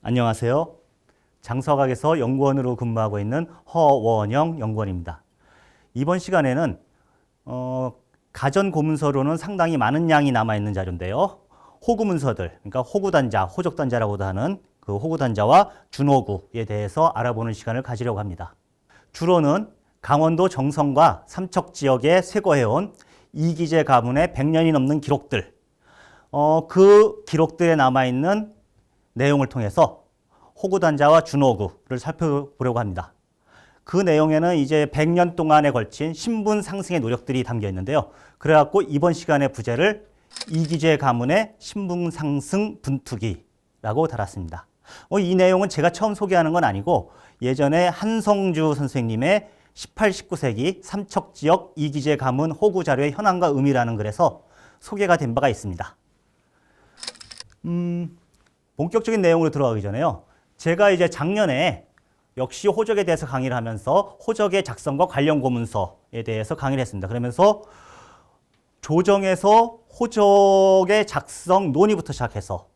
안녕하세요. 장서각에서 연구원으로 근무하고 있는 허원영 연구원입니다. 이번 시간에는 가전 고문서로는 상당히 많은 양이 남아있는 자료인데요. 호구 문서들, 그러니까 호구단자, 호적단자라고도 하는 그 호구단자와 준호구에 대해서 알아보는 시간을 가지려고 합니다. 주로는 강원도 정선과 삼척 지역에 쇄거해온 이기재 가문의 100년이 넘는 기록들, 그 기록들에 남아있는 내용을 통해서 호구단자와 준호구를 살펴보려고 합니다. 그 내용에는 이제 100년 동안에 걸친 신분 상승의 노력들이 담겨 있는데요. 그래갖고 이번 시간의 부제를 이기재 가문의 신분 상승 분투기라고 달았습니다. 이 내용은 제가 처음 소개하는 건 아니고 예전에 한성주 선생님의 18, 19세기 삼척 지역 이기재 가문 호구 자료의 현황과 의미라는 글에서 소개가 된 바가 있습니다. 본격적인 내용으로 들어가기 전에요. 제가 이제 작년에 역시 호적에 대해서 강의를 하면서 호적의 작성과 관련 고문서에 대해서 강의를 했습니다. 그러면서 조정에서 호적의 작성 논의부터 시작해서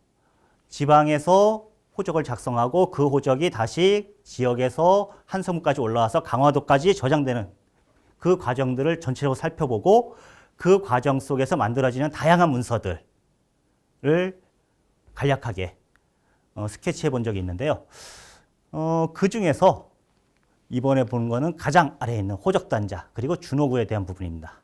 지방에서 호적을 작성하고 그 호적이 다시 지역에서 한성문까지 올라와서 강화도까지 저장되는 그 과정들을 전체적으로 살펴보고 그 과정 속에서 만들어지는 다양한 문서들을 간략하게 스케치해 본 적이 있는데요. 그 중에서 이번에 보는 거는 가장 아래에 있는 호적단자 그리고 준호구에 대한 부분입니다.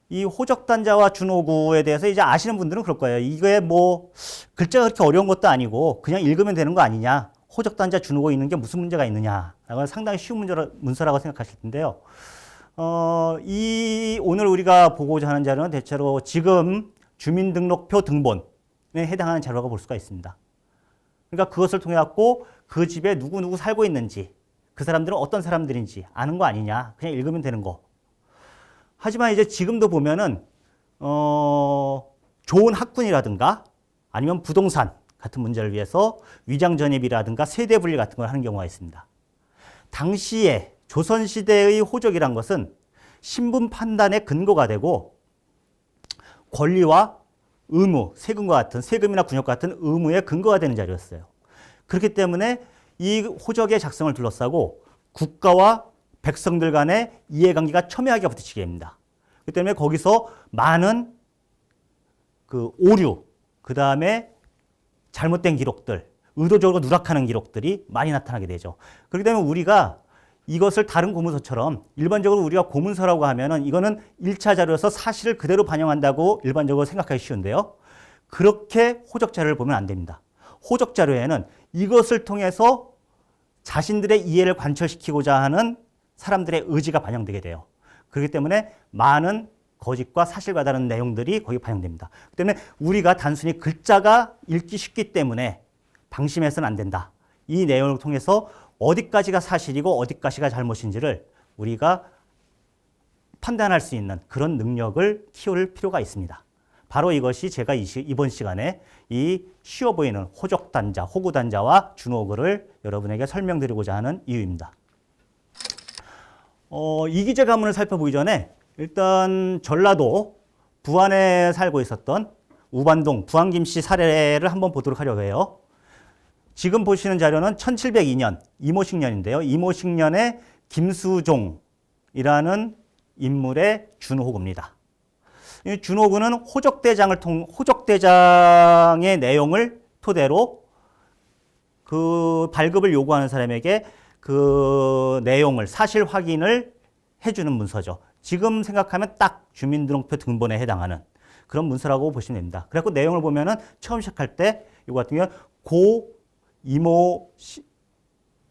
이 호적단자와 준호구에 대해서 이제 아시는 분들은 그럴 거예요. 이게 뭐 글자가 그렇게 어려운 것도 아니고 그냥 읽으면 되는 거 아니냐. 호적단자 준호구 있는 게 무슨 문제가 있느냐라고 상당히 쉬운 문서라고 생각하실 텐데요. 오늘 우리가 보고자 하는 자료는 대체로 지금 주민등록표 등본에 해당하는 자료라고 볼 수가 있습니다. 그러니까 그것을 통해 갖고 그 집에 누구 살고 있는지, 그 사람들은 어떤 사람들인지 아는 거 아니냐. 그냥 읽으면 되는 거. 하지만 이제 지금도 보면은 좋은 학군이라든가 아니면 부동산 같은 문제를 위해서 위장 전입이라든가 세대 분리 같은 걸 하는 경우가 있습니다. 당시에 조선시대의 호적이란 것은 신분 판단의 근거가 되고 권리와 의무, 세금이나 군역 같은 의무의 근거가 되는 자료였어요. 그렇기 때문에 이 호적의 작성을 둘러싸고 국가와 백성들 간의 이해관계가 첨예하게 부딪히게 됩니다. 그렇기 때문에 거기서 많은 그 오류, 그 다음에 잘못된 기록들, 의도적으로 누락하는 기록들이 많이 나타나게 되죠. 그렇기 때문에 우리가 이것을 다른 고문서처럼 일반적으로 우리가 고문서라고 하면은 이거는 1차 자료여서 사실을 그대로 반영한다고 일반적으로 생각하기 쉬운데요. 그렇게 호적 자료를 보면 안 됩니다. 호적 자료에는 이것을 통해서 자신들의 이해를 관철시키고자 하는 사람들의 의지가 반영되게 돼요. 그렇기 때문에 많은 거짓과 사실과 다른 내용들이 거기 반영됩니다. 그렇기 때문에 우리가 단순히 글자가 읽기 쉽기 때문에 방심해서는 안 된다. 이 내용을 통해서 어디까지가 사실이고 어디까지가 잘못인지를 우리가 판단할 수 있는 그런 능력을 키울 필요가 있습니다. 바로 이것이 제가 이번 시간에 이 쉬워 보이는 호적단자, 호구단자와 준호구를 여러분에게 설명드리고자 하는 이유입니다. 이기재 가문을 살펴보기 전에 일단 전라도 부안에 살고 있었던 우반동 부안김씨 사례를 한번 보도록 하려고 해요. 지금 보시는 자료는 1702년 이모식년인데요. 이모식년에 김수종이라는 인물의 준호구입니다. 이 준호구는 호적대장의 내용을 토대로 그 발급을 요구하는 사람에게 그 내용을 사실 확인을 해주는 문서죠. 지금 생각하면 딱 주민등록표 등본에 해당하는 그런 문서라고 보시면 됩니다. 그래서 내용을 보면은 처음 시작할 때 이거 같은 경우는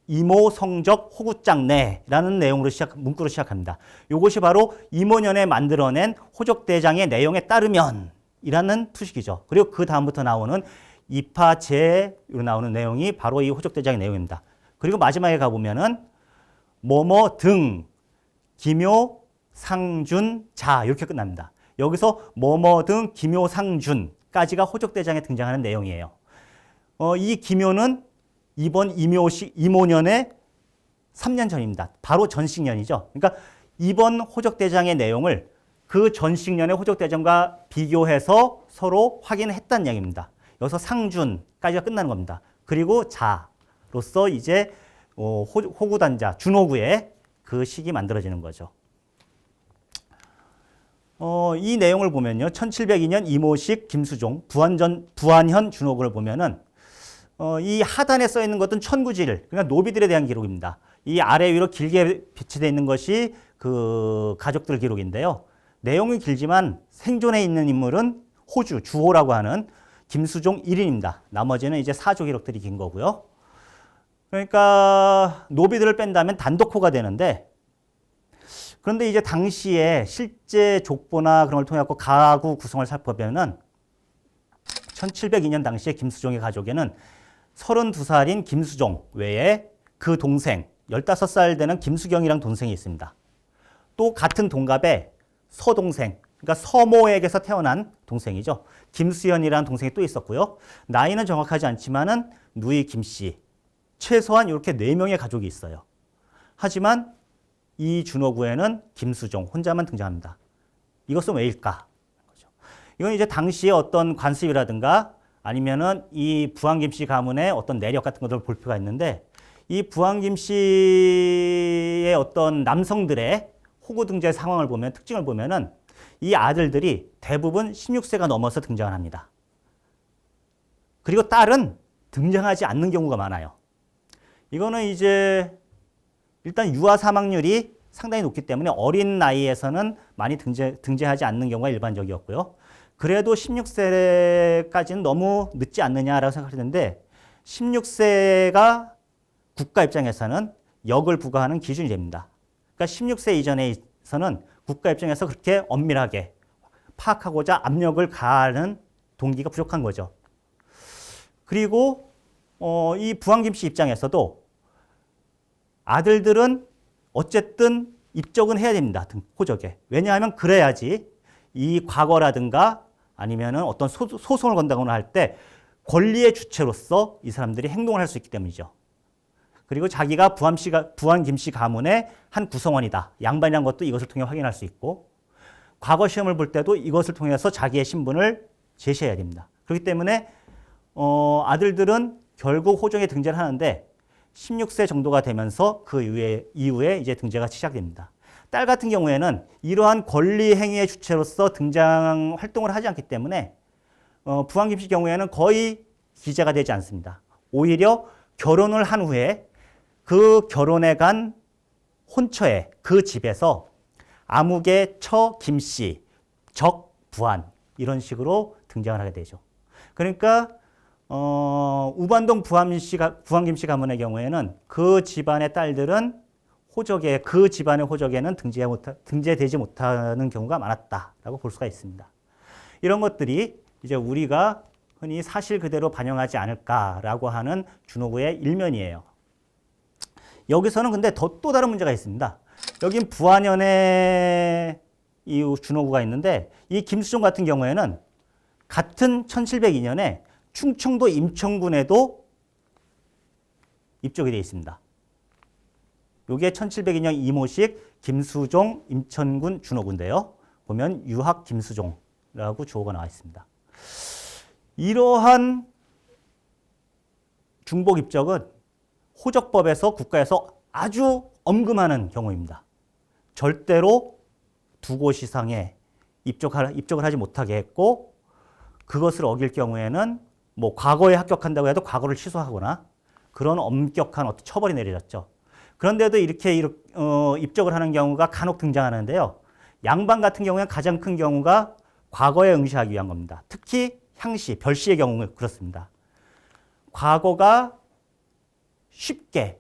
이모 성적 호구장내라는 내용으로 문구로 시작합니다. 이것이 바로 이모년에 만들어낸 호적대장의 내용에 따르면이라는 투식이죠. 그리고 그 다음부터 나오는 이파제로 나오는 내용이 바로 이 호적대장의 내용입니다. 그리고 마지막에 가보면은 뭐뭐 등 기묘 상준 자 이렇게 끝납니다. 여기서 뭐뭐 등 기묘 상준까지가 호적대장에 등장하는 내용이에요. 이 기묘는 이번 이모년의 3년 전입니다. 바로 전식년이죠. 그러니까 이번 호적대장의 내용을 그 전식년의 호적대장과 비교해서 서로 확인했다는 얘기입니다. 여기서 상준까지가 끝나는 겁니다. 그리고 자로서 이제 호구단자, 준호구의 그 식이 만들어지는 거죠. 이 내용을 보면요. 1702년 이모식 김수종, 부안현 준호구를 보면은 이 하단에 써 있는 것은 천구지를, 그러니까 노비들에 대한 기록입니다. 이 아래 위로 길게 배치되어 있는 것이 그 가족들 기록인데요. 내용이 길지만 생존해 있는 인물은 호주, 주호라고 하는 김수종 1인입니다. 나머지는 이제 사조 기록들이 긴 거고요. 그러니까 노비들을 뺀다면 단독호가 되는데, 그런데 이제 당시에 실제 족보나 그런 걸 통해 갖고 가구 구성을 살펴보면은 1702년 당시에 김수종의 가족에는 32살인 김수종 외에 그 동생 15살 되는 김수경이랑 동생이 있습니다. 또 같은 동갑에 서동생, 그러니까 서모에게서 태어난 동생이죠. 김수현이라는 동생이 또 있었고요. 나이는 정확하지 않지만은 누이 김씨, 최소한 이렇게 4명의 가족이 있어요. 하지만 이 준호구에는 김수종 혼자만 등장합니다. 이것은 왜일까? 이건 이제 당시의 어떤 관습이라든가 아니면은 이 부안김씨 가문의 어떤 내력 같은 것들을 볼 필요가 있는데, 이 부안김씨의 어떤 남성들의 호구 등재 상황을 보면, 특징을 보면은 이 아들들이 대부분 16세가 넘어서 등장을 합니다. 그리고 딸은 등장하지 않는 경우가 많아요. 이거는 이제 일단 유아 사망률이 상당히 높기 때문에 어린 나이에서는 많이 등재하지 않는 경우가 일반적이었고요. 그래도 16세까지는 너무 늦지 않느냐라고 생각했는데 16세가 국가 입장에서는 역을 부과하는 기준이 됩니다. 그러니까 16세 이전에서는 국가 입장에서 그렇게 엄밀하게 파악하고자 압력을 가하는 동기가 부족한 거죠. 그리고 이 부안김 씨 입장에서도 아들들은 어쨌든 입적은 해야 됩니다. 호적에. 왜냐하면 그래야지 이 과거라든가 아니면은 어떤 소송을 건다거나 할 때 권리의 주체로서 이 사람들이 행동을 할 수 있기 때문이죠. 그리고 자기가 부안김 씨 가문의 한 구성원이다. 양반이라는 것도 이것을 통해 확인할 수 있고, 과거 시험을 볼 때도 이것을 통해서 자기의 신분을 제시해야 됩니다. 그렇기 때문에 아들들은 결국 호적에 등재를 하는데 16세 정도가 되면서 그 이후에 이제 등재가 시작됩니다. 딸 같은 경우에는 이러한 권리 행위의 주체로서 등장 활동을 하지 않기 때문에 부안김 씨 경우에는 거의 기재가 되지 않습니다. 오히려 결혼을 한 후에 그 결혼에 간 혼처에 그 집에서 아무개 처 김씨, 적 부안 이런 식으로 등장을 하게 되죠. 그러니까 우반동 부안김 씨 가문의 경우에는 그 집안의 딸들은 그 집안의 호적에는 등재되지 못하는 경우가 많았다라고 볼 수가 있습니다. 이런 것들이 이제 우리가 흔히 사실 그대로 반영하지 않을까라고 하는 준호구의 일면이에요. 여기서는 근데 또 다른 문제가 있습니다. 여긴 부안현의 이 준호구가 있는데, 이 김수종 같은 경우에는 같은 1702년에 충청도 임천군에도 입적이 되어 있습니다. 이게 1702년 이모식 김수종 임천군 준호구인데요. 보면 유학 김수종이라고 주어가 나와 있습니다. 이러한 중복 입적은 호적법에서 국가에서 아주 엄금하는 경우입니다. 절대로 두 곳 이상의 입적을 하지 못하게 했고, 그것을 어길 경우에는 뭐 과거에 합격한다고 해도 과거를 취소하거나 그런 엄격한 어떤 처벌이 내려졌죠. 그런데도 이렇게 입적을 하는 경우가 간혹 등장하는데요. 양반 같은 경우에는 가장 큰 경우가 과거에 응시하기 위한 겁니다. 특히 향시, 별시의 경우는 그렇습니다. 과거가 쉽게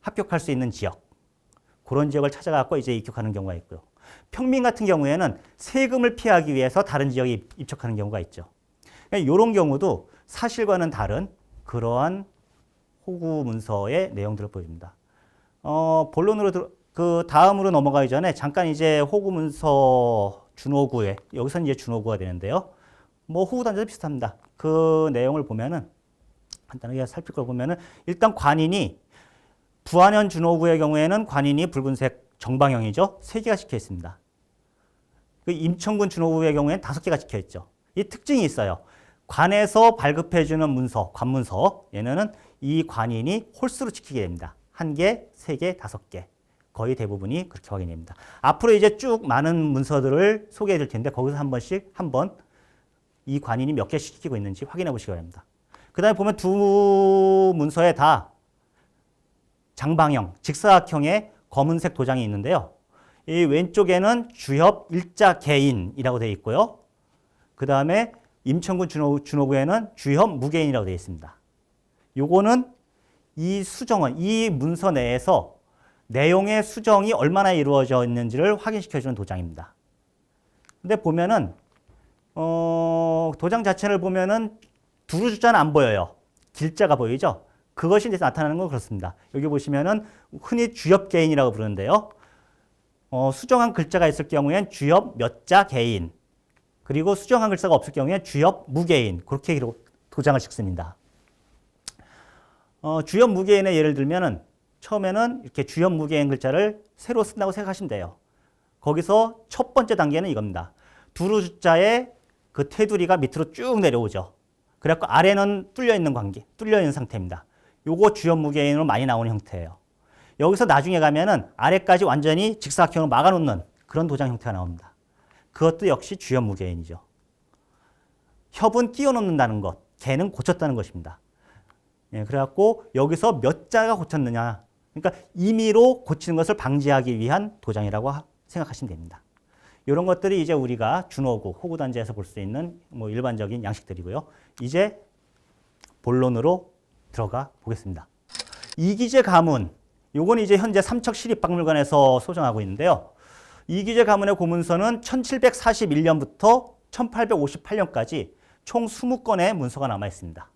합격할 수 있는 지역, 그런 지역을 찾아가고 이제 입격하는 경우가 있고요. 평민 같은 경우에는 세금을 피하기 위해서 다른 지역에 입적하는 경우가 있죠. 그러니까 이런 경우도 사실과는 다른 그러한 호구 문서의 내용들을 보여줍니다. 본론으로 그 다음으로 넘어가기 전에 잠깐 이제 호구 문서 준호구에, 여기서는 이제 준호구가 되는데요. 뭐 호구 단자도 비슷합니다. 그 내용을 보면은 간단하게 살필 걸 보면은 일단 관인이 부안현 준호구의 경우에는 관인이 붉은색 정방형이죠. 3개가 찍혀 있습니다. 그 임천군 준호구의 경우에는 5개가 찍혀 있죠. 이 특징이 있어요. 관에서 발급해주는 문서, 관문서, 얘는 이 관인이 홀수로 지키게 됩니다. 1개, 3개, 5개. 거의 대부분이 그렇게 확인이 됩니다. 앞으로 이제 쭉 많은 문서들을 소개해 드릴 텐데 거기서 한 번씩 이 관인이 몇 개씩 지키고 있는지 확인해 보시기 바랍니다. 그 다음에 보면 두 문서에 다 장방형, 직사각형의 검은색 도장이 있는데요. 이 왼쪽에는 주협 일자 개인이라고 되어 있고요. 그 다음에 임천군 준호구에는 주협 무개인이라고 되어 있습니다. 요거는 이 수정은 이 문서 내에서 내용의 수정이 얼마나 이루어져 있는지를 확인시켜주는 도장입니다. 근데 보면은 도장 자체를 보면은 두루주자는 안 보여요. 길자가 보이죠? 그것이 이제 나타나는 건 그렇습니다. 여기 보시면은 흔히 주협 개인이라고 부르는데요. 수정한 글자가 있을 경우엔 주협 몇 자 개인, 그리고 수정한 글자가 없을 경우엔 주협 무개인, 그렇게 도장을 찍습니다. 주협 무개인의 예를 들면은 처음에는 이렇게 주협 무개인 글자를 새로 쓴다고 생각하시면 돼요. 거기서 첫 번째 단계는 이겁니다. 두루주자의 그 테두리가 밑으로 쭉 내려오죠. 그래갖고 아래는 뚫려 있는 상태입니다. 요거 주협 무개인으로 많이 나오는 형태예요. 여기서 나중에 가면은 아래까지 완전히 직사각형으로 막아놓는 그런 도장 형태가 나옵니다. 그것도 역시 주협 무개인이죠. 협은 끼워 넣는다는 것, 개는 고쳤다는 것입니다. 예, 그래갖고 여기서 몇 자가 고쳤느냐. 그러니까 임의로 고치는 것을 방지하기 위한 도장이라고 생각하시면 됩니다. 이런 것들이 이제 우리가 준호구, 호구단지에서 볼 수 있는 뭐 일반적인 양식들이고요. 이제 본론으로 들어가 보겠습니다. 이기재 가문, 요건 이제 현재 삼척시립박물관에서 소장하고 있는데요. 이기재 가문의 고문서는 1741년부터 1858년까지 총 20건의 문서가 남아 있습니다.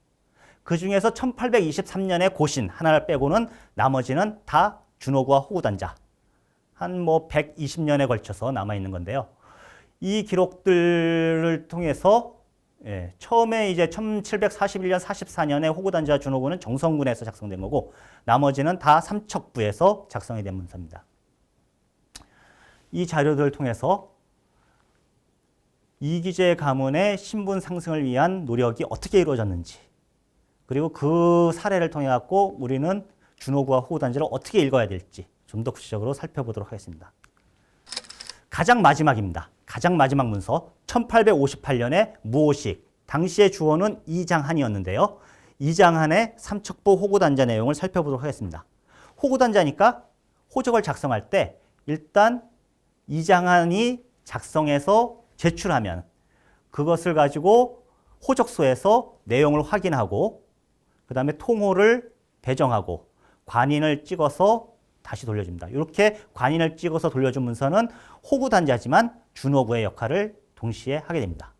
그 중에서 1823년의 고신 하나를 빼고는 나머지는 다 준호구와 호구단자. 한 뭐 120년에 걸쳐서 남아 있는 건데요. 이 기록들을 통해서 처음에 이제 1741년, 44년에 호구단지와 준호구는 정성군에서 작성된 거고 나머지는 다 삼척부에서 작성이 된 문서입니다. 이 자료들을 통해서 이기재 가문의 신분 상승을 위한 노력이 어떻게 이루어졌는지 그리고 그 사례를 통해 갖고 우리는 준호구와 호구단지를 어떻게 읽어야 될지 좀 더 구체적으로 살펴보도록 하겠습니다. 가장 마지막입니다. 가장 마지막 문서 1858년에 무오식, 당시의 주어는 이장한이었는데요. 이장한의 삼척부 호구단자 내용을 살펴보도록 하겠습니다. 호구단자니까 호적을 작성할 때 일단 이장한이 작성해서 제출하면 그것을 가지고 호적소에서 내용을 확인하고 그 다음에 통호를 배정하고 관인을 찍어서 다시 돌려줍니다. 이렇게 관인을 찍어서 돌려준 문서는 호구단자지만 준호구의 역할을 동시에 하게 됩니다.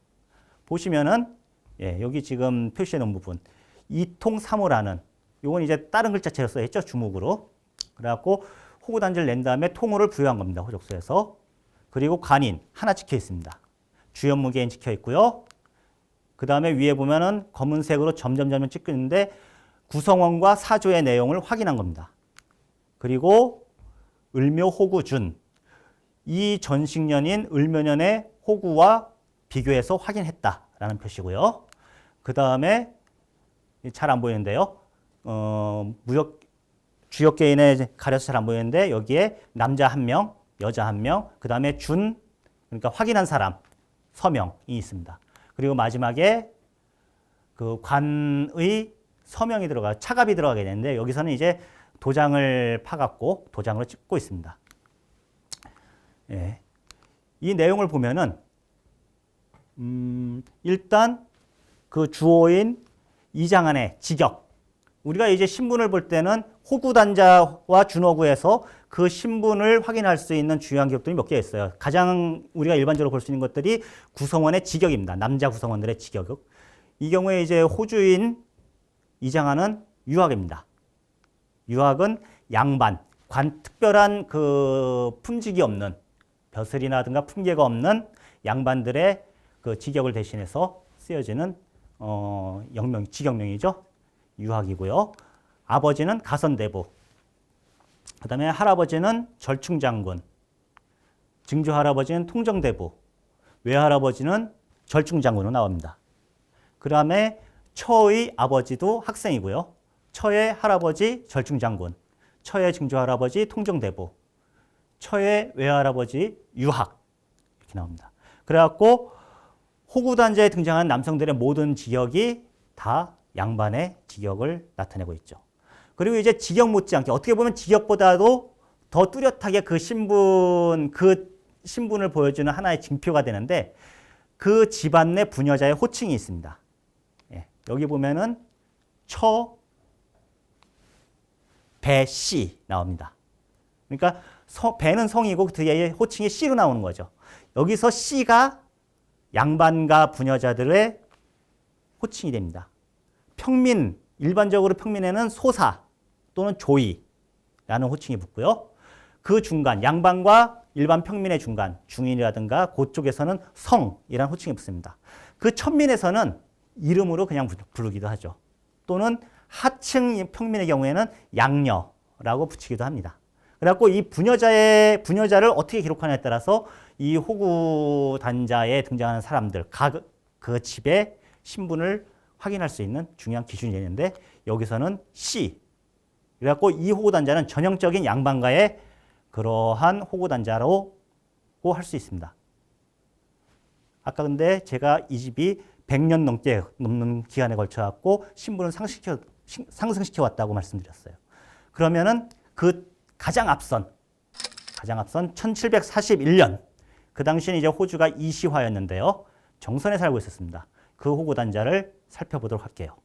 보시면은 여기 지금 표시해 놓은 부분 이통삼호라는 이건 이제 다른 글자체로 써있죠. 주목으로. 그래갖고 호구단지를 낸 다음에 통호를 부여한 겁니다. 호적소에서. 그리고 관인 하나 찍혀 있습니다. 주연무개인 찍혀 있고요. 그 다음에 위에 보면은 검은색으로 점점 찍혀 있는데 구성원과 사조의 내용을 확인한 겁니다. 그리고 을묘 호구준 이 전식년인 을묘년의 호구와 비교해서 확인했다라는 표시고요. 그 다음에 잘 안 보이는데요. 주역개인에 가려서 잘 안 보이는데 여기에 남자 1명, 여자 1명, 그 다음에 준 그러니까 확인한 사람 서명이 있습니다. 그리고 마지막에 그 관의 서명이 차갑이 들어가게 되는데 여기서는 이제 도장을 파갖고 도장으로 찍고 있습니다. 이 내용을 보면은 일단 그 주어인 이장한의 직역 우리가 이제 신분을 볼 때는 호구단자와 준호구에서 그 신분을 확인할 수 있는 주요한 기록들이 몇 개 있어요. 가장 우리가 일반적으로 볼 수 있는 것들이 구성원의 직역입니다. 남자 구성원들의 직역. 이 경우에 이제 호주인 이장한은 유학입니다. 유학은 양반, 특별한 그 품직이 없는 벼슬이나든가 품계가 없는 양반들의 그 직역을 대신해서 쓰여지는 직역명이죠. 유학이고요. 아버지는 가선대부, 그 다음에 할아버지는 절충장군, 증조할아버지는 통정대부, 외할아버지는 절충장군으로 나옵니다. 그 다음에 처의 아버지도 학생이고요. 처의 할아버지 절충장군, 처의 증조할아버지 통정대부, 처의 외할아버지 유학 이렇게 나옵니다. 그래갖고 호구단자에 등장한 남성들의 모든 직역이 다 양반의 직역을 나타내고 있죠. 그리고 이제 직역 못지않게 어떻게 보면 직역보다도 더 뚜렷하게 그 신분을 보여주는 하나의 징표가 되는데 그 집안 내 부녀자의 호칭이 있습니다. 예, 여기 보면은 처, 배, 씨 나옵니다. 그러니까 배는 성이고 그 뒤에 호칭이 씨로 나오는 거죠. 여기서 씨가 양반과 부녀자들의 호칭이 됩니다. 평민, 일반적으로 평민에는 소사 또는 조이라는 호칭이 붙고요. 그 중간, 양반과 일반 평민의 중간, 중인이라든가 그쪽에서는 성이라는 호칭이 붙습니다. 그 천민에서는 이름으로 그냥 부르기도 하죠. 또는 하층 평민의 경우에는 양녀라고 붙이기도 합니다. 그래갖고 이 부녀자를 어떻게 기록하냐에 따라서 이 호구 단자에 등장하는 사람들, 그 집의 신분을 확인할 수 있는 중요한 기준이 되는데 여기서는 씨. 그래갖고 이 호구 단자는 전형적인 양반가의 그러한 호구 단자라고 할 수 있습니다. 아까 근데 제가 이 집이 100년 넘는 기간에 걸쳐 갖고 신분을 상승시켜 왔다고 말씀드렸어요. 그러면은 그 가장 앞선 1741년 그 당시는 이제 호주가 이시화였는데요. 정선에 살고 있었습니다. 그 호구 단자를 살펴보도록 할게요.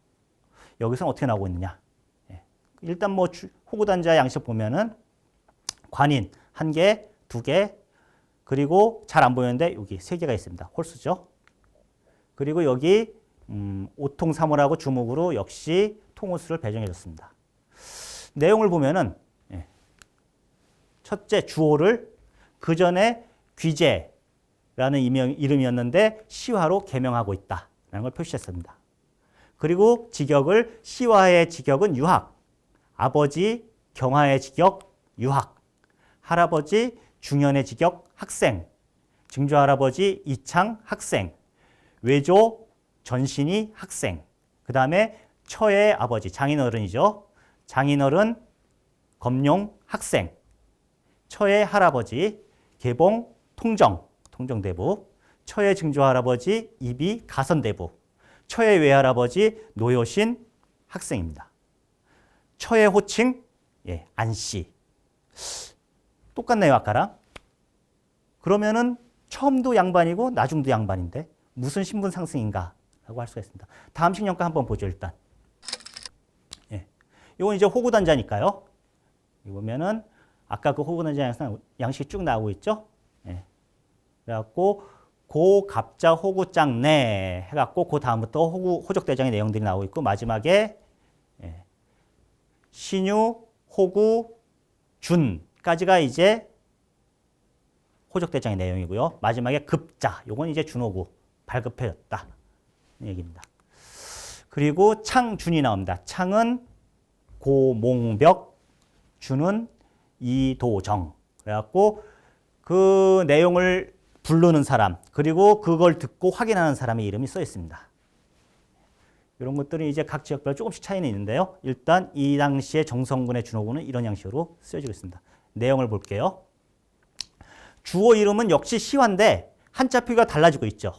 여기서 어떻게 나오고 있느냐? 일단 뭐 호구 단자 양식 보면은 관인 1개, 2개, 그리고 잘 안 보이는데 여기 3개가 있습니다. 홀수죠. 그리고 여기 오통삼호라고 주목으로 역시 통호수를 배정해 줬습니다. 내용을 보면은 첫째 주호를 그 전에 귀재라는 이름이었는데 시화로 개명하고 있다라는 걸 표시했습니다. 그리고 직역을 시화의 직역은 유학, 아버지 경화의 직역 유학, 할아버지 중현의 직역 학생, 증조할아버지 이창 학생, 외조 전신이 학생, 그 다음에 처의 아버지 장인어른이죠. 장인어른 검용 학생, 처의 할아버지 개봉 통정대부, 처의 증조할아버지 이비 가선대부, 처의 외할아버지 노효신 학생입니다. 처의 호칭 안씨. 똑같네요 아까랑. 그러면은 처음도 양반이고 나중도 양반인데 무슨 신분 상승인가 라고 할 수가 있습니다. 다음 신년가 한번 보죠 일단. 이건 이제 호구단자니까요. 이 보면은 아까 그 호구단자 양식이 쭉 나오고 있죠. 그래갖고 고갑자 호구짱내 해갖고 그 다음부터 호적대장의 내용들이 나오고 있고 마지막에 신유 호구 준까지가 이제 호적대장의 내용이고요. 마지막에 급자, 요건 이제 준호구, 발급해졌다 얘기입니다. 그리고 창준이 나옵니다. 창은 고몽벽, 준은 이도정. 그래갖고 그 내용을 부르는 사람, 그리고 그걸 듣고 확인하는 사람의 이름이 써 있습니다. 이런 것들은 이제 각 지역별 조금씩 차이는 있는데요. 일단 이 당시에 정성군의 준호군은 이런 양식으로 쓰여지고 있습니다. 내용을 볼게요. 주어 이름은 역시 시화인데 한자표가 달라지고 있죠.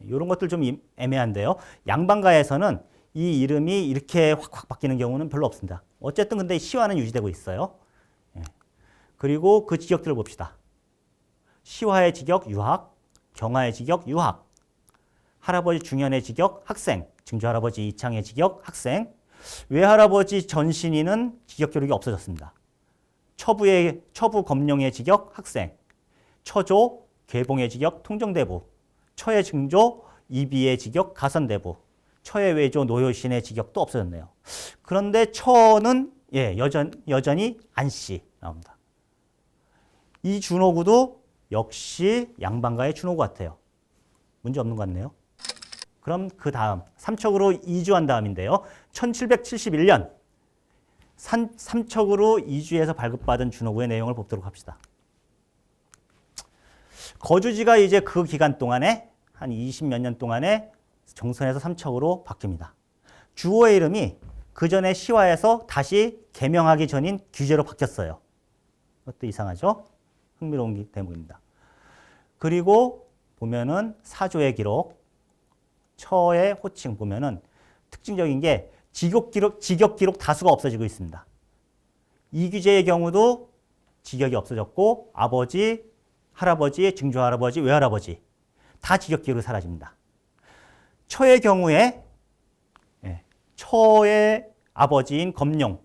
이런 것들 좀 애매한데요. 양반가에서는 이 이름이 이렇게 확확 바뀌는 경우는 별로 없습니다. 어쨌든 근데 시화는 유지되고 있어요. 그리고 그 직역들을 봅시다. 시화의 직역 유학, 경화의 직역 유학, 할아버지 중현의 직역 학생, 증조할아버지 이창의 직역 학생, 외할아버지 전신이는 직역 기록이 없어졌습니다. 처부 검룡의 직역 학생, 처조 계봉의 직역 통정대부, 처의 증조 이비의 직역 가선대부, 처의 외조 노효신의 직역도 없어졌네요. 그런데 처는 여전히 안씨 나옵니다. 이 준호구도 역시 양반가의 준호구 같아요. 문제 없는 것 같네요. 그럼 그 다음 삼척으로 이주한 다음인데요. 1771년 삼척으로 이주해서 발급받은 준호구의 내용을 보도록 합시다. 거주지가 이제 그 기간 동안에 한 20몇 년 동안에 정선에서 삼척으로 바뀝니다. 주어의 이름이 그 전에 시화에서 다시 개명하기 전인 규제로 바뀌었어요. 그것도 이상하죠? 흥미로운 대목입니다. 그리고 보면은 사조의 기록, 처의 호칭 보면은 특징적인 게 직역 기록 다수가 없어지고 있습니다. 이규제의 경우도 직역이 없어졌고 아버지, 할아버지, 증조할아버지, 외할아버지 다 직역 기록이 사라집니다. 처의 경우에 처의 아버지인 검룡은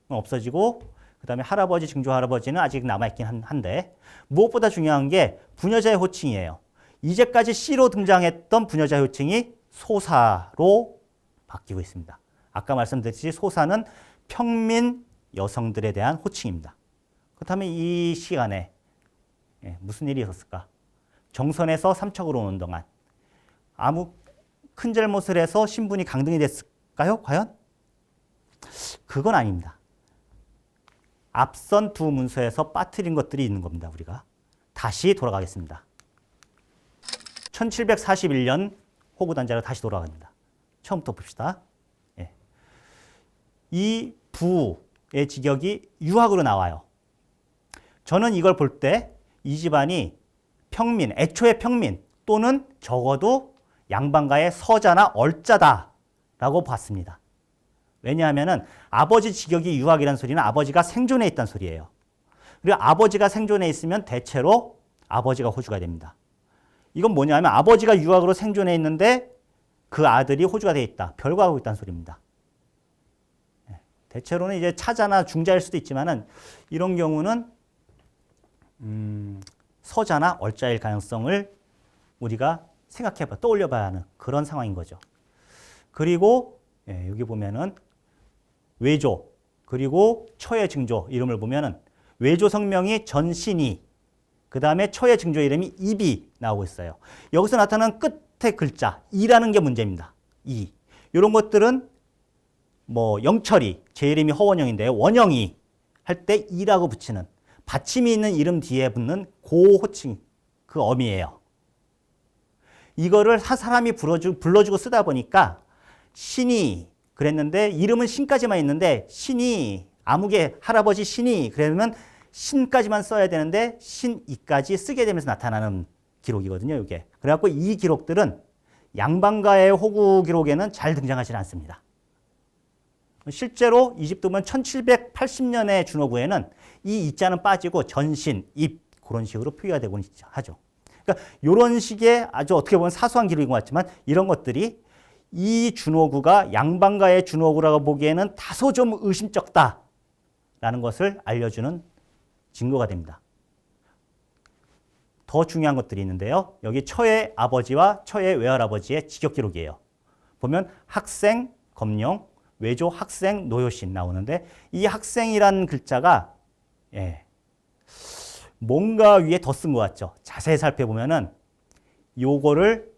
없어지고 그 다음에 할아버지, 증조할아버지는 아직 남아있긴 한데 무엇보다 중요한 게 부녀자의 호칭이에요. 이제까지 씨로 등장했던 부녀자의 호칭이 소사로 바뀌고 있습니다. 아까 말씀드렸듯이 소사는 평민 여성들에 대한 호칭입니다. 그렇다면 이 시간에 무슨 일이 있었을까? 정선에서 삼척으로 오는 동안 아무 큰 잘못을 해서 신분이 강등이 됐을까요? 과연? 그건 아닙니다. 앞선 두 문서에서 빠뜨린 것들이 있는 겁니다. 우리가 다시 돌아가겠습니다. 1741년 호구단자로 다시 돌아갑니다. 처음부터 봅시다. 이 부의 직역이 유학으로 나와요. 저는 이걸 볼 때 이 집안이 평민, 애초의 평민 또는 적어도 양반가의 서자나 얼자다라고 봤습니다. 왜냐하면 아버지 직역이 유학이라는 소리는 아버지가 생존해 있다는 소리예요. 그리고 아버지가 생존해 있으면 대체로 아버지가 호주가 됩니다. 이건 뭐냐면 아버지가 유학으로 생존해 있는데 그 아들이 호주가 돼 있다. 별거하고 있다는 소리입니다. 대체로는 이제 차자나 중자일 수도 있지만은 이런 경우는 서자나 얼자일 가능성을 우리가 생각해봐, 떠올려봐야 하는 그런 상황인 거죠. 그리고 여기 보면은 외조 그리고 처의 증조 이름을 보면은 외조 성명이 전신이 그 다음에 처의 증조 이름이 입이 나오고 있어요. 여기서 나타나는 끝에 글자 이라는 게 문제입니다. 이 이런 것들은 뭐 영철이 제 이름이 허원영인데요. 원영이 할 때 이라고 붙이는 받침이 있는 이름 뒤에 붙는 고 호칭 그 어미예요. 이거를 사람이 불러주고 쓰다 보니까 신이 그랬는데 이름은 신까지만 있는데 신이 아무개 할아버지 신이 그러면 신까지만 써야 되는데 신이까지 쓰게 되면서 나타나는 기록이거든요. 이게 그래갖고 이 기록들은 양반가의 호구 기록에는 잘 등장하지 않습니다. 실제로 이집트 보면 1780년의 준호구에는 이 이자는 빠지고 전신, 입 그런 식으로 표기가 되곤 하죠. 그러니까 이런 식의 아주 어떻게 보면 사소한 기록인 것 같지만 이런 것들이 이 준호구가 양반가의 준호구라고 보기에는 다소 좀 의심쩍다라는 것을 알려주는 증거가 됩니다. 더 중요한 것들이 있는데요. 여기 처의 아버지와 처의 외할아버지의 직역 기록이에요. 보면 학생, 검령, 외조, 학생, 노효신 나오는데 이 학생이라는 글자가 뭔가 위에 더 쓴 것 같죠. 자세히 살펴보면은 요거를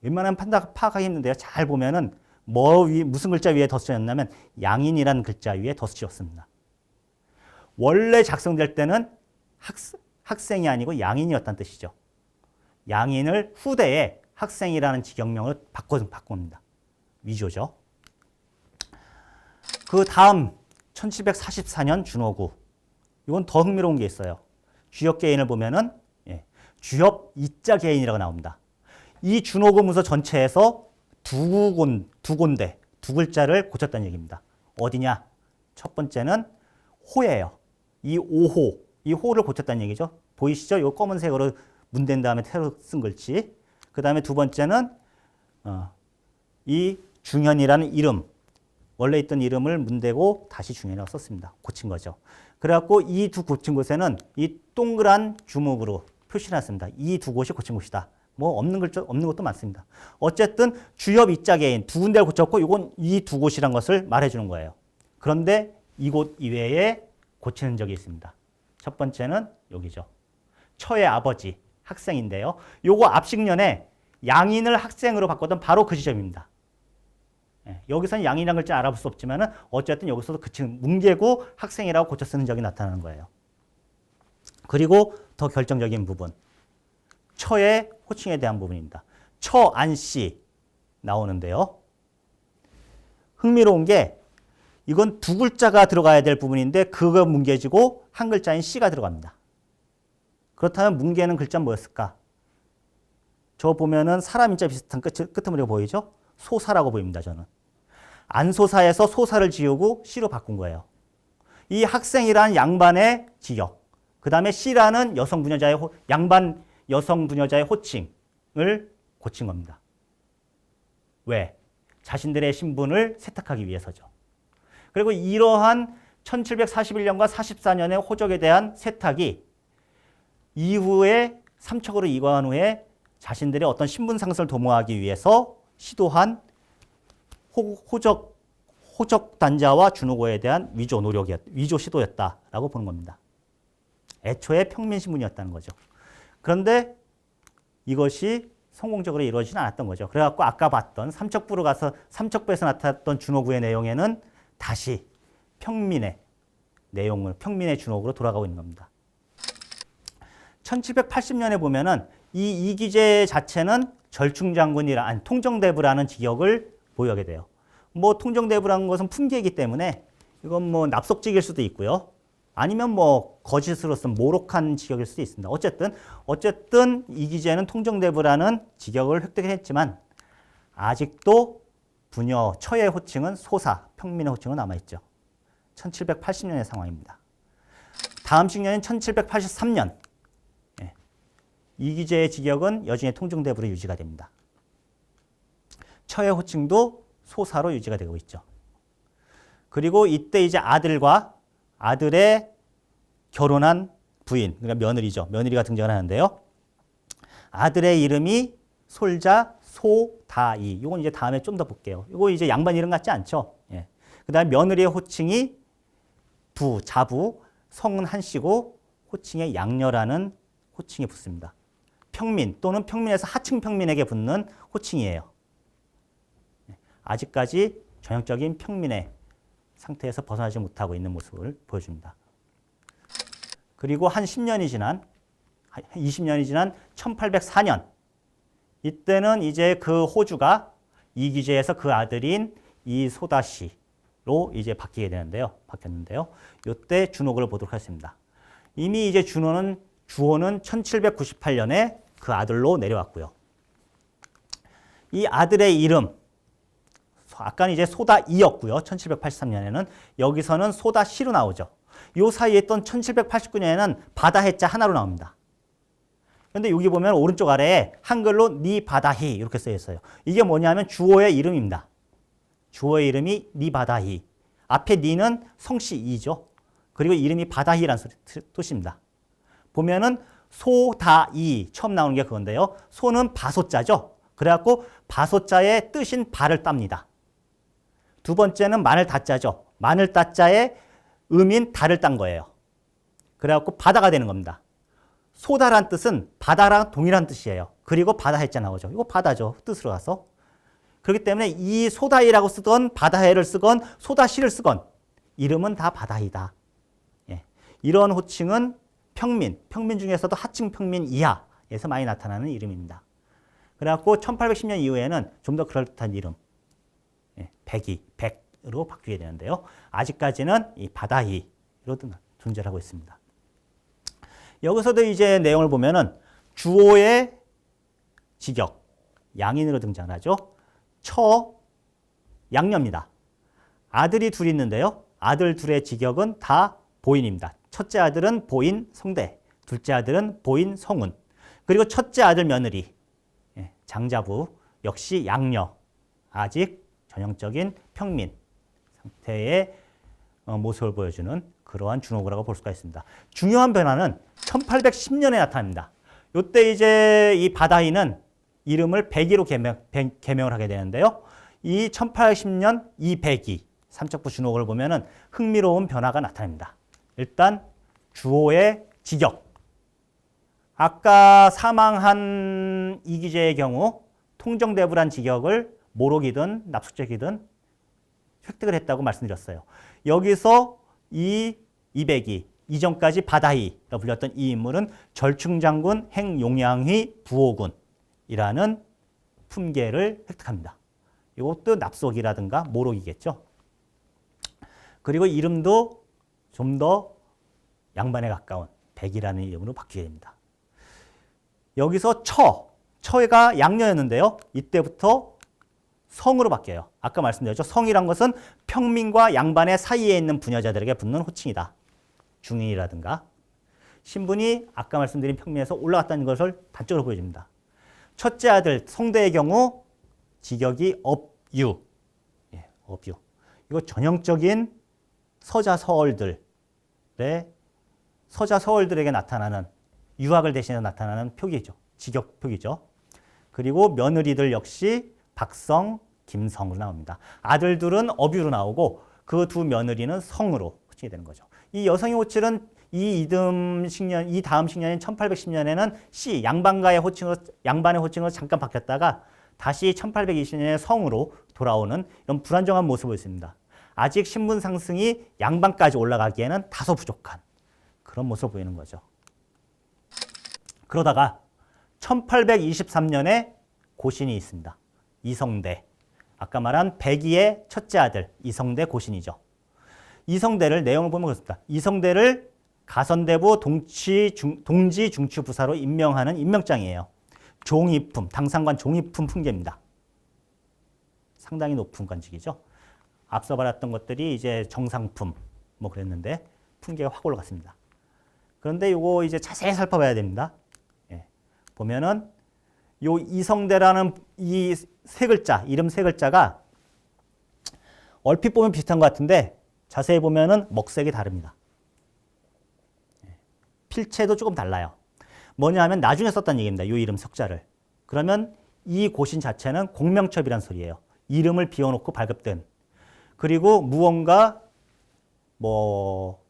웬만하면 파악하기 힘든데요. 잘 보면은 무슨 글자 위에 더 쓰였냐면 양인이라는 글자 위에 더 쓰였습니다. 원래 작성될 때는 학생이 아니고 양인이었다는 뜻이죠. 양인을 후대에 학생이라는 직역명을 바꿉니다. 위조죠. 그 다음 1744년 준호구. 이건 더 흥미로운 게 있어요. 주역 개인을 보면은 주역 이자 개인이라고 나옵니다. 이 준호구 문서 전체에서 두 군데, 두 글자를 고쳤다는 얘기입니다. 어디냐? 첫 번째는 호예요. 이 오호, 이 호를 고쳤다는 얘기죠. 보이시죠? 이 검은색으로 문댄 다음에 새로 쓴 글씨. 그 다음에 두 번째는 이 중현이라는 이름, 원래 있던 이름을 문대고 다시 중현이라고 썼습니다. 고친 거죠. 그래갖고 이 두 고친 곳에는 이 동그란 주먹으로 표시를 했습니다. 이 두 곳이 고친 곳이다. 뭐 없는 것도 많습니다. 어쨌든 주엽 이자 개인 두 군데를 고쳤고 이건 이 두 곳이란 것을 말해주는 거예요. 그런데 이곳 이외에 고치는 적이 있습니다. 첫 번째는 여기죠. 처의 아버지 학생인데요. 요거 앞식년에 양인을 학생으로 바꿨던 바로 그 지점입니다. 여기서는 양인이라는 글자 알아볼 수 없지만은 어쨌든 여기서도 그치는 뭉개고 학생이라고 고쳐 쓰는 적이 나타나는 거예요. 그리고 더 결정적인 부분. 처의 호칭에 대한 부분입니다. 처, 안 씨. 나오는데요. 흥미로운 게 이건 두 글자가 들어가야 될 부분인데 그거 뭉개지고 한 글자인 씨가 들어갑니다. 그렇다면 뭉개는 글자는 뭐였을까? 저 보면은 사람 인자 비슷한 끄트머리가 보이죠? 소사라고 보입니다, 저는. 안소사에서 소사를 지우고 씨로 바꾼 거예요. 이 학생이란 양반의 직역, 그 다음에 씨라는 여성 부녀자의 양반 여성 부녀자의 호칭을 고친 겁니다. 왜? 자신들의 신분을 세탁하기 위해서죠. 그리고 이러한 1741년과 44년의 호적에 대한 세탁이 이후에 삼척으로 이관한 후에 자신들의 어떤 신분 상승을 도모하기 위해서 시도한 호적 단자와 준호고에 대한 위조 시도였다라고 보는 겁니다. 애초에 평민신분이었다는 거죠. 그런데 이것이 성공적으로 이루어지진 않았던 거죠. 그래갖고 아까 봤던 삼척부로 가서 삼척부에서 나타났던 준호구의 내용에는 다시 평민의 준호구로 돌아가고 있는 겁니다. 1780년에 보면은 이 이기재 자체는 통정대부라는 직역을 보유하게 돼요. 뭐 통정대부라는 것은 품계이기 때문에 이건 뭐 납속직일 수도 있고요. 아니면 뭐 거짓으로 쓴 모록한 직역일 수도 있습니다. 어쨌든 이기재는 통정대부라는 직역을 획득했지만 아직도 부녀 처의 호칭은 소사, 평민의 호칭은 남아있죠. 1780년의 상황입니다. 다음 식년인 1783년 이기재의 직역은 여전히 통정대부로 유지가 됩니다. 처의 호칭도 소사로 유지가 되고 있죠. 그리고 이때 이제 아들의 결혼한 부인, 그러니까 며느리죠. 며느리가 등장을 하는데요. 아들의 이름이 솔자 소다이. 이건 이제 다음에 좀 더 볼게요. 이거 이제 양반 이름 같지 않죠? 예. 그 다음에 며느리의 호칭이 자부, 성은 한씨고 호칭에 양녀라는 호칭이 붙습니다. 평민 또는 평민에서 하층 평민에게 붙는 호칭이에요. 아직까지 전형적인 평민의 상태에서 벗어나지 못하고 있는 모습을 보여줍니다. 그리고 한 20년이 지난 1804년 이때는 이제 그 호주가 이기재에서 그 아들인 이소다 씨로 이제 바뀌었는데요. 이때 준호를 보도록 하겠습니다. 이미 이제 주호는 1798년에 그 아들로 내려왔고요. 이 아들의 이름 아까는 이제 소다이였고요. 1783년에는 여기서는 소다씨로 나오죠. 요 사이에 있던 1789년에는 바다해자 하나로 나옵니다. 그런데 여기 보면 오른쪽 아래에 한글로 니바다히 이렇게 쓰여 있어요. 이게 뭐냐면 주어의 이름입니다. 주어의 이름이 니바다히. 앞에 니는 성씨 이죠. 그리고 이름이 바다히라는 뜻입니다. 보면은 소다이 처음 나오는 게 그건데요. 소는 바소자죠. 그래갖고 바소자의 뜻인 바를 땁니다. 두 번째는 마늘 다자죠. 마늘 다자의 음인 다를 딴 거예요. 그래갖고 바다가 되는 겁니다. 소다란 뜻은 바다랑 동일한 뜻이에요. 그리고 바다해자 나오죠. 이거 바다죠. 뜻으로 가서. 그렇기 때문에 이 소다이라고 쓰건 바다해를 쓰건 소다시를 쓰건 이름은 다 바다이다. 예. 이런 호칭은 평민 중에서도 하층 평민 이하에서 많이 나타나는 이름입니다. 그래갖고 1810년 이후에는 좀 더 그럴듯한 이름, 백으로 바뀌게 되는데요. 아직까지는 이 바다히로 존재를 하고 있습니다. 여기서도 이제 내용을 보면은 주어의 직역, 양인으로 등장하죠. 양녀입니다. 아들이 둘 있는데요. 아들 둘의 직역은 다 보인입니다. 첫째 아들은 보인 성대, 둘째 아들은 보인 성운, 그리고 첫째 아들 며느리, 장자부 역시 양녀, 아직 전형적인 평민 상태의 모습을 보여주는 그러한 준호구라고 볼 수가 있습니다. 중요한 변화는 1810년에 나타납니다. 이때 이제 이 바다히는 이름을 백이로 개명을 하게 되는데요. 이 1810년 이 백이 삼척부 준호구를 보면은 흥미로운 변화가 나타납니다. 일단 주호의 직역. 아까 사망한 이기재의 경우 통정대부란 직역을 모록이든 납속적이든 획득을 했다고 말씀드렸어요. 여기서 이 이백이 이전까지 바다히가 불렸던 이 인물은 절충장군 행용양희 부호군이라는 품계를 획득합니다. 이것도 납속이라든가 모록이겠죠. 그리고 이름도 좀 더 양반에 가까운 백이라는 이름으로 바뀌게 됩니다. 여기서 처가 양녀였는데요. 이때부터 성으로 바뀌어요. 아까 말씀드렸죠. 성이란 것은 평민과 양반의 사이에 있는 부녀자들에게 붙는 호칭이다. 중인이라든가. 신분이 아까 말씀드린 평민에서 올라갔다는 것을 단적으로 보여줍니다. 첫째 아들 성대의 경우 직역이 업유. 예, 업유. 이거 전형적인 서자서얼들에게 나타나는 유학을 대신해 나타나는 표기죠. 직역 표기죠. 그리고 며느리들 역시 박성, 김성으로 나옵니다. 아들들은 업유로 나오고 그 두 며느리는 성으로 호칭이 되는 거죠. 이 여성의 호칭은 이 다음 10년인 1810년에는 씨, 양반의 호칭으로 잠깐 바뀌었다가 다시 1820년에 성으로 돌아오는 이런 불안정한 모습을 보였습니다. 아직 신분 상승이 양반까지 올라가기에는 다소 부족한 그런 모습을 보이는 거죠. 그러다가 1823년에 고신이 있습니다. 이성대. 아까 말한 백이의 첫째 아들 이성대 고신이죠. 이성대를 내용을 보면 그렇습니다. 이성대를 가선대부 동지중추부사로 임명하는 임명장이에요. 종이품, 당상관 종이품 품계입니다. 상당히 높은 관직이죠. 앞서 말했던 것들이 이제 정상품 뭐 그랬는데 품계가 확 올라갔습니다. 그런데 이거 이제 자세히 살펴봐야 됩니다. 예. 보면은 요 이성대라는 이 세 글자, 이름 세 글자가 얼핏 보면 비슷한 것 같은데 자세히 보면은 먹색이 다릅니다. 예. 필체도 조금 달라요. 뭐냐 하면 나중에 썼다는 얘기입니다. 요 이름 석자를. 그러면 이 고신 자체는 공명첩이란 소리예요. 이름을 비워놓고 발급된. 그리고 무언가 뭐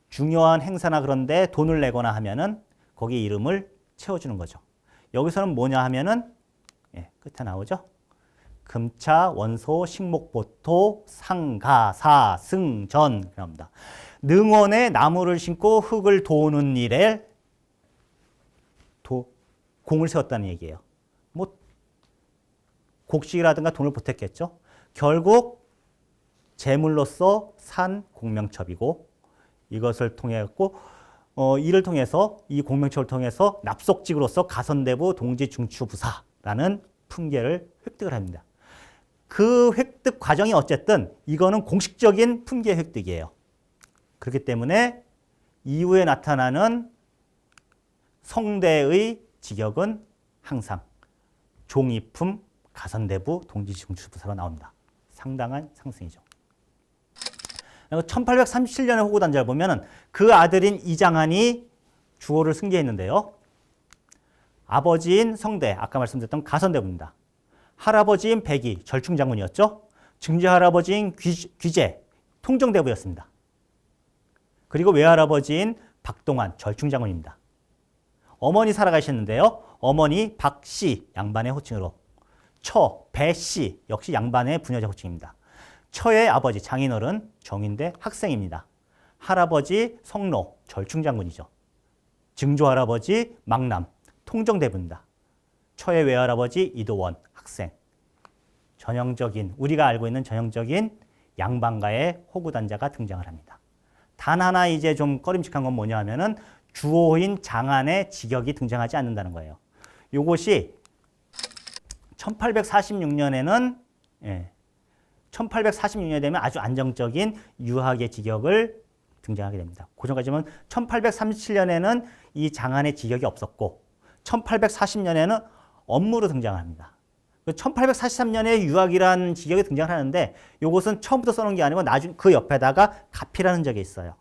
중요한 행사나 그런데 돈을 내거나 하면은 거기에 이름을 채워주는 거죠. 여기서는 뭐냐 하면은 예, 끝에 나오죠. 금차, 원소, 식목보토, 상가, 사, 승, 전 나옵니다. 능원에 나무를 심고 흙을 도우는 일에 공을 세웠다는 얘기예요. 뭐 곡식이라든가 돈을 보탰겠죠. 결국 재물로서 산 공명첩이고 이것을 통해서 이를 통해서 이 공명첩을 통해서 납속직으로서 가선대부 동지중추부사라는 품계를 획득을 합니다. 그 획득 과정이 어쨌든 이거는 공식적인 품계 획득이에요. 그렇기 때문에 이후에 나타나는 성대의 직역은 항상 종이품 가선대부 동지중추부사로 나옵니다. 상당한 상승이죠. 1837년의 호구단자를 보면 그 아들인 이장한이 주호를 승계했는데요. 아버지인 성대, 아까 말씀드렸던 가선대부입니다. 할아버지인 백이, 절충장군이었죠. 증조할아버지인 귀재, 통정대부였습니다. 그리고 외할아버지인 박동환, 절충장군입니다. 어머니 살아가셨는데요. 어머니 박씨, 양반의 호칭으로. 배씨, 역시 양반의 부녀자 호칭입니다. 처의 아버지 장인어른 정인대 학생입니다. 할아버지 성로 절충장군이죠. 증조할아버지 망남 통정대부입니다. 처의 외할아버지 이도원 학생. 전형적인 우리가 알고 있는 전형적인 양반가의 호구단자가 등장을 합니다. 단 하나 이제 좀 꺼림칙한 건 뭐냐 하면은 주호인 장안의 직역이 등장하지 않는다는 거예요. 요것이 1846년에는 1846년에 되면 아주 안정적인 유학의 직역을 등장하게 됩니다. 고전까지는 1837년에는 이 장안의 직역이 없었고 1840년에는 업무로 등장합니다. 1843년에 유학이라는 직역이 등장하는데 이것은 처음부터 써놓은 게 아니고 나중 그 옆에다가 가피라는 적이 있어요.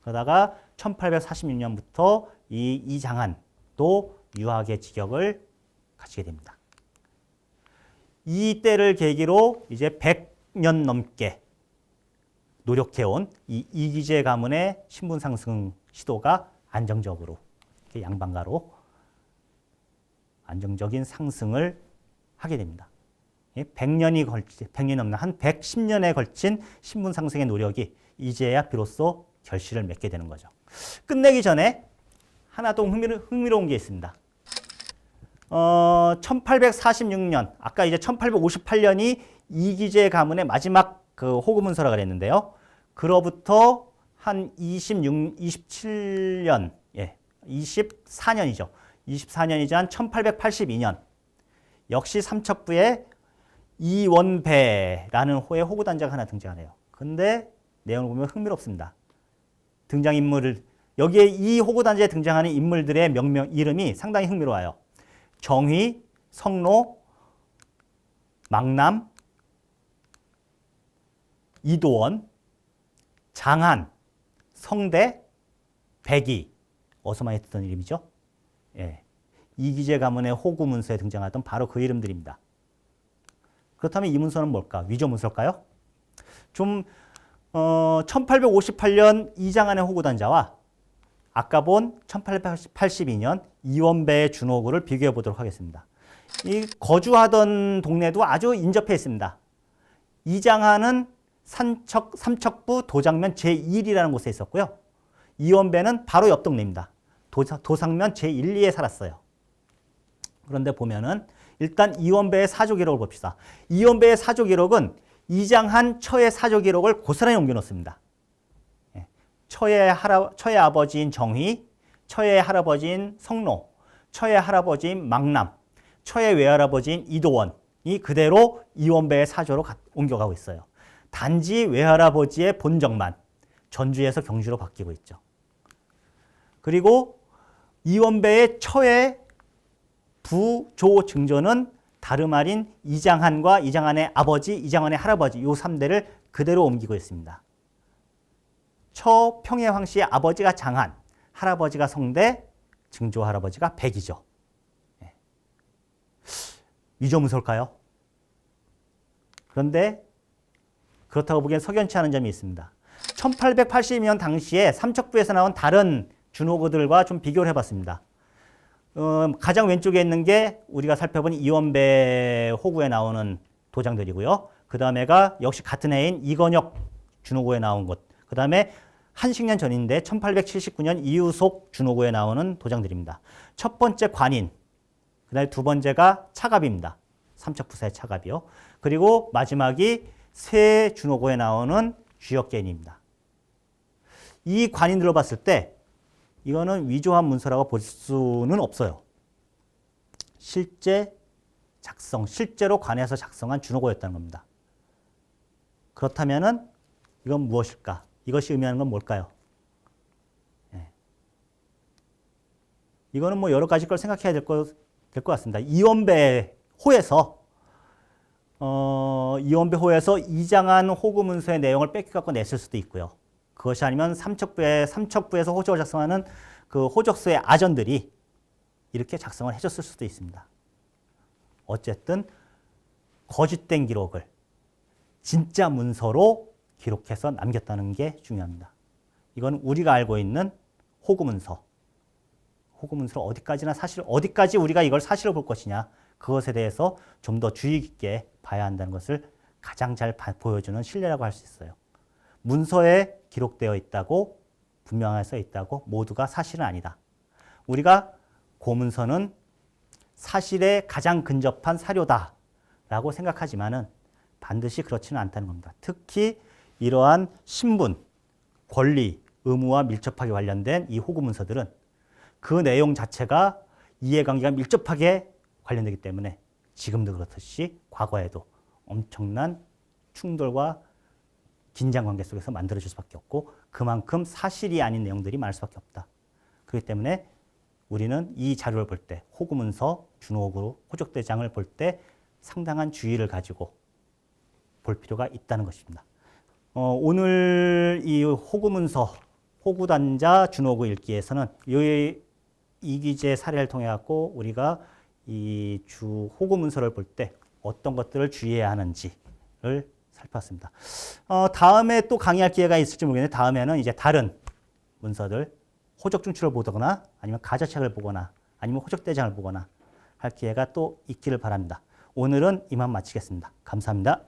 그러다가 1846년부터 이 이장한도 유학의 직역을 가지게 됩니다. 이 때를 계기로 이제 100년 넘게 노력해온 이 이기재 가문의 신분 상승 시도가 안정적으로 양반가로 안정적인 상승을 하게 됩니다. 100년이 넘는 한 110년에 걸친 신분 상승의 노력이 이제야 비로소 결실을 맺게 되는 거죠. 끝내기 전에 하나 또 흥미로운 게 있습니다. 1846년, 아까 이제 1858년이 이기재 가문의 마지막 그 호구 문서라 그랬는데요. 그로부터 한 27년, 24년이죠. 24년이자 한 1882년 역시 삼척부에 이원배라는 호의 호구 단자가 하나 등장하네요. 근데 내용을 보면 흥미롭습니다. 등장인물을 여기에 이 호구 단자에 등장하는 인물들의 명명 이름이 상당히 흥미로워요. 정휘, 성로, 망남, 이도원, 장한, 성대, 백이. 어서 많이 듣던 이름이죠. 예. 이기재 가문의 호구 문서에 등장하던 바로 그 이름들입니다. 그렇다면 이 문서는 뭘까? 위조 문서일까요? 1858년 이장한의 호구 단자와 아까 본 1882년 이원배의 준호구를 비교해 보도록 하겠습니다. 이 거주하던 동네도 아주 인접해 있습니다. 이장한은 삼척부 도장면 제1이라는 곳에 있었고요. 이원배는 바로 옆 동네입니다. 도상면 제1, 2에 살았어요. 그런데 보면은 일단 이원배의 사조 기록을 봅시다. 이원배의 사조 기록은 이장한 처의 사조 기록을 고스란히 옮겨놓습니다. 처의 아버지인 정휘, 처의 할아버지인 성로, 처의 할아버지인 망남, 처의 외할아버지인 이도원이 그대로 이원배의 사조로 옮겨가고 있어요. 단지 외할아버지의 본적만 전주에서 경주로 바뀌고 있죠. 그리고 이원배의 처의 부조 증조는 다름 아닌 이장한과 이장한의 아버지, 이장한의 할아버지 이 3대를 그대로 옮기고 있습니다. 처 평해황 씨의 아버지가 장한, 할아버지가 성대, 증조 할아버지가 백이죠. 위조 문서일까요? 그런데 그렇다고 보기엔 석연치 않은 점이 있습니다. 1882년 당시에 삼척부에서 나온 다른 준호구들과 좀 비교를 해봤습니다. 가장 왼쪽에 있는 게 우리가 살펴본 이원배 호구에 나오는 도장들이고요. 그 다음에가 역시 같은 해인 이건혁 준호구에 나온 것. 그 다음에 한식년 전인데 1879년 이유속 준호구에 나오는 도장들입니다. 첫 번째 관인, 그 다음에 두 번째가 차갑입니다. 삼척부사의 차갑이요. 그리고 마지막이 새 준호구에 나오는 쥐역개인입니다. 이 관인들로 봤을 때 이거는 위조한 문서라고 볼 수는 없어요. 실제로 관에서 작성한 준호구였다는 겁니다. 그렇다면은 이건 무엇일까? 이것이 의미하는 건 뭘까요? 이거는 뭐 여러 가지 걸 생각해야 될 것 같습니다. 이원배 호에서 이장한 호구 문서의 내용을 뺏겨갖고 냈을 수도 있고요. 그것이 아니면 삼척부에서 호적을 작성하는 그 호적소의 아전들이 이렇게 작성을 해줬을 수도 있습니다. 어쨌든 거짓된 기록을 진짜 문서로 기록해서 남겼다는 게 중요합니다. 이건 우리가 알고 있는 호구 문서. 호구 문서를 어디까지 우리가 이걸 사실로 볼 것이냐, 그것에 대해서 좀 더 주의 깊게 봐야 한다는 것을 가장 잘 보여주는 신뢰라고 할 수 있어요. 문서에 기록되어 있다고, 분명하게 써 있다고 모두가 사실은 아니다. 우리가 고문서는 사실에 가장 근접한 사료다라고 생각하지만은 반드시 그렇지는 않다는 겁니다. 특히 이러한 신분, 권리, 의무와 밀접하게 관련된 이 호구 문서들은 그 내용 자체가 이해관계가 밀접하게 관련되기 때문에 지금도 그렇듯이 과거에도 엄청난 충돌과 긴장관계 속에서 만들어질 수밖에 없고 그만큼 사실이 아닌 내용들이 많을 수밖에 없다. 그렇기 때문에 우리는 이 자료를 볼 때 호구문서, 준호구, 호적대장을 볼 때 상당한 주의를 가지고 볼 필요가 있다는 것입니다. 오늘 이 호구문서, 호구단자, 준호구 읽기에서는 이기재 사례를 통해 갖고 우리가 이 호구문서를 볼 때 어떤 것들을 주의해야 하는지를 살펴봤습니다. 다음에 또 강의할 기회가 있을지 모르겠는데 다음에는 이제 다른 문서들 호적 중추를 보거나 아니면 가저책을 보거나 아니면 호적대장을 보거나 할 기회가 또 있기를 바랍니다. 오늘은 이만 마치겠습니다. 감사합니다.